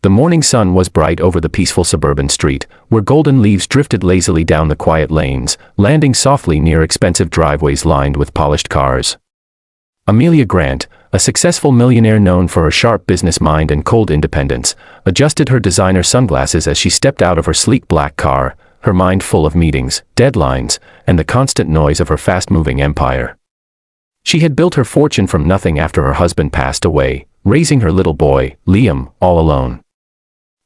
The morning sun was bright over the peaceful suburban street, where golden leaves drifted lazily down the quiet lanes, landing softly near expensive driveways lined with polished cars. Amelia Grant, a successful millionaire known for her sharp business mind and cold independence, adjusted her designer sunglasses as she stepped out of her sleek black car, her mind full of meetings, deadlines, and the constant noise of her fast-moving empire. She had built her fortune from nothing after her husband passed away, raising her little boy, Liam, all alone.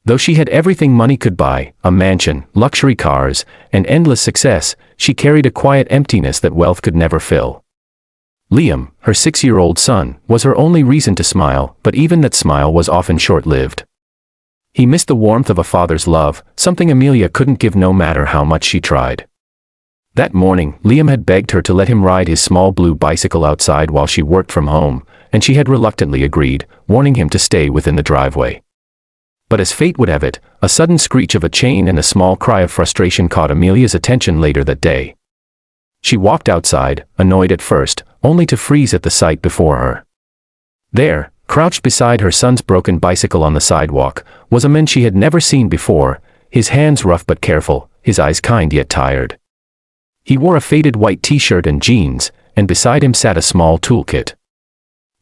Though she had everything money could buy, a mansion, luxury cars, and endless success, she carried a quiet emptiness that wealth could never fill. Liam, her 6-year-old son, was her only reason to smile, but even that smile was often short-lived. He missed the warmth of a father's love, something Amelia couldn't give no matter how much she tried. That morning, Liam had begged her to let him ride his small blue bicycle outside while she worked from home, and she had reluctantly agreed, warning him to stay within the driveway. But as fate would have it, a sudden screech of a chain and a small cry of frustration caught Amelia's attention later that day. She walked outside, annoyed at first, only to freeze at the sight before her. There, crouched beside her son's broken bicycle on the sidewalk, was a man she had never seen before, his hands rough but careful, his eyes kind yet tired. He wore a faded white t-shirt and jeans, and beside him sat a small toolkit.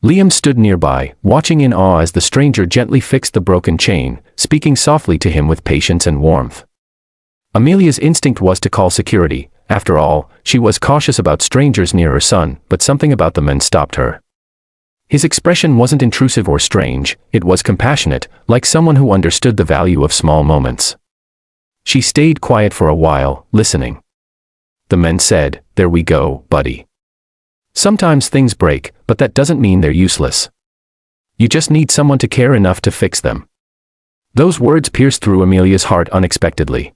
Liam stood nearby, watching in awe as the stranger gently fixed the broken chain, speaking softly to him with patience and warmth. Amelia's instinct was to call security. After all, she was cautious about strangers near her son, but something about the man stopped her. His expression wasn't intrusive or strange, it was compassionate, like someone who understood the value of small moments. She stayed quiet for a while, listening. The man said, "There we go, buddy. Sometimes things break, but that doesn't mean they're useless. You just need someone to care enough to fix them." Those words pierced through Amelia's heart unexpectedly.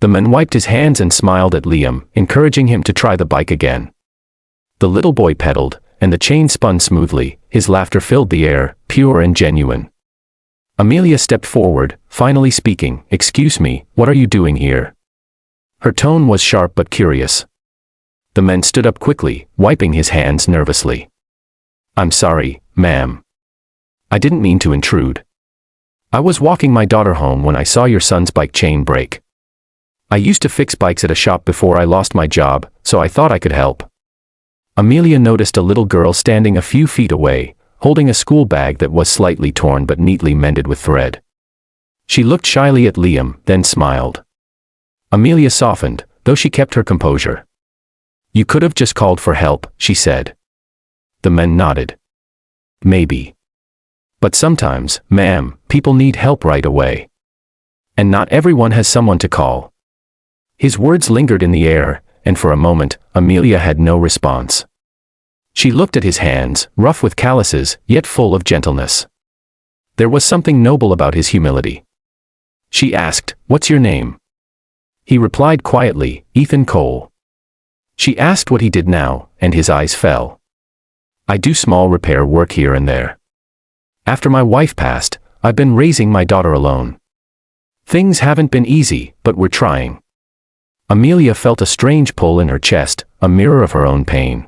The man wiped his hands and smiled at Liam, encouraging him to try the bike again. The little boy pedaled, and the chain spun smoothly, his laughter filled the air, pure and genuine. Amelia stepped forward, finally speaking, "Excuse me, what are you doing here?" Her tone was sharp but curious. The man stood up quickly, wiping his hands nervously. "I'm sorry, ma'am. I didn't mean to intrude. I was walking my daughter home when I saw your son's bike chain break. I used to fix bikes at a shop before I lost my job, so I thought I could help." Amelia noticed a little girl standing a few feet away, holding a school bag that was slightly torn but neatly mended with thread. She looked shyly at Liam, then smiled. Amelia softened, though she kept her composure. "You could have just called for help," she said. The man nodded. "Maybe. But sometimes, ma'am, people need help right away. And not everyone has someone to call." His words lingered in the air, and for a moment, Amelia had no response. She looked at his hands, rough with calluses, yet full of gentleness. There was something noble about his humility. She asked, "What's your name?" He replied quietly, "Ethan Cole." She asked what he did now, and his eyes fell. "I do small repair work here and there. After my wife passed, I've been raising my daughter alone. Things haven't been easy, but we're trying." Amelia felt a strange pull in her chest, a mirror of her own pain.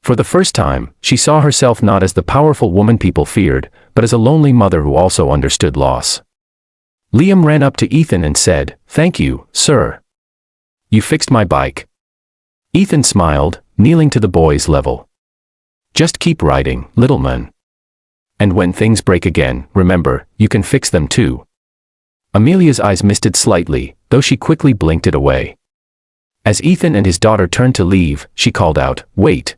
For the first time, she saw herself not as the powerful woman people feared, but as a lonely mother who also understood loss. Liam ran up to Ethan and said, "Thank you, sir. You fixed my bike." Ethan smiled, kneeling to the boy's level. "Just keep riding, little man. And when things break again, remember, you can fix them too." Amelia's eyes misted slightly, though she quickly blinked it away. As Ethan and his daughter turned to leave, she called out, "Wait."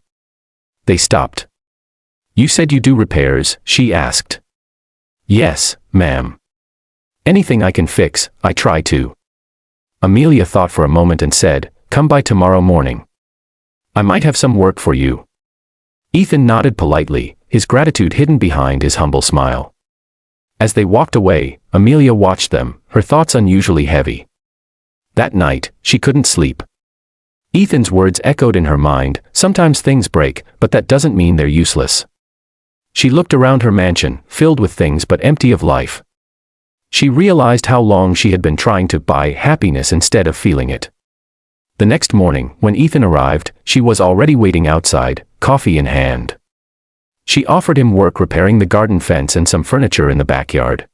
They stopped. "You said you do repairs?" she asked. "Yes, ma'am. Anything I can fix, I try to." Amelia thought for a moment and said, "Come by tomorrow morning. I might have some work for you." Ethan nodded politely, his gratitude hidden behind his humble smile. As they walked away, Amelia watched them, her thoughts unusually heavy. That night, she couldn't sleep. Ethan's words echoed in her mind, "Sometimes things break, but that doesn't mean they're useless." She looked around her mansion, filled with things but empty of life. She realized how long she had been trying to buy happiness instead of feeling it. The next morning, when Ethan arrived, she was already waiting outside, coffee in hand. She offered him work repairing the garden fence and some furniture in the backyard.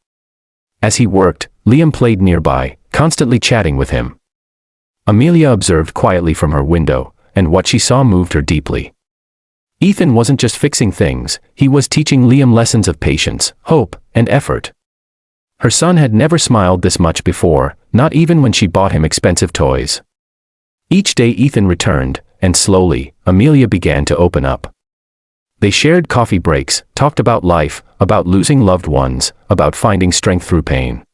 As he worked, Liam played nearby, constantly chatting with him. Amelia observed quietly from her window, and what she saw moved her deeply. Ethan wasn't just fixing things, he was teaching Liam lessons of patience, hope, and effort. Her son had never smiled this much before, not even when she bought him expensive toys. Each day Ethan returned, and slowly, Amelia began to open up. They shared coffee breaks, talked about life, about losing loved ones, about finding strength through pain.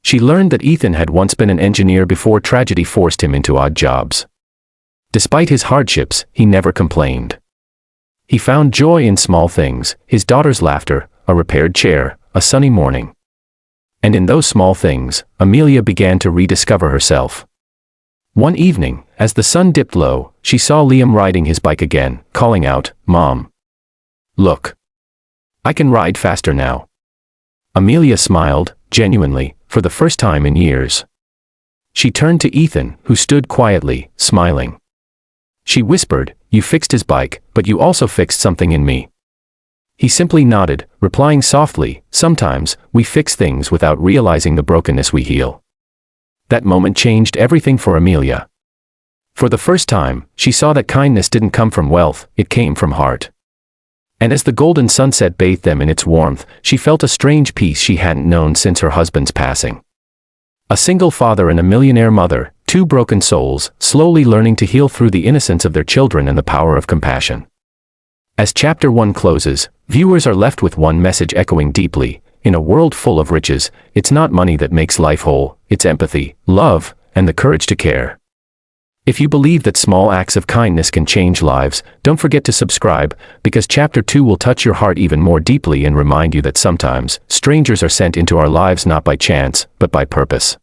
She learned that Ethan had once been an engineer before tragedy forced him into odd jobs. Despite his hardships, he never complained. He found joy in small things, his daughter's laughter, a repaired chair, a sunny morning. And in those small things, Amelia began to rediscover herself. One evening, as the sun dipped low, she saw Liam riding his bike again, calling out, "Mom. Look. I can ride faster now." Amelia smiled, genuinely, for the first time in years. She turned to Ethan, who stood quietly, smiling. She whispered, "You fixed his bike, but you also fixed something in me." He simply nodded, replying softly, "Sometimes, we fix things without realizing the brokenness we heal." That moment changed everything for Amelia. For the first time, she saw that kindness didn't come from wealth, it came from heart. And as the golden sunset bathed them in its warmth, she felt a strange peace she hadn't known since her husband's passing. A single father and a millionaire mother, two broken souls, slowly learning to heal through the innocence of their children and the power of compassion. As Chapter 1 closes, viewers are left with one message echoing deeply: in a world full of riches, it's not money that makes life whole, it's empathy, love, and the courage to care. If you believe that small acts of kindness can change lives, don't forget to subscribe, because Chapter 2 will touch your heart even more deeply and remind you that sometimes, strangers are sent into our lives not by chance, but by purpose.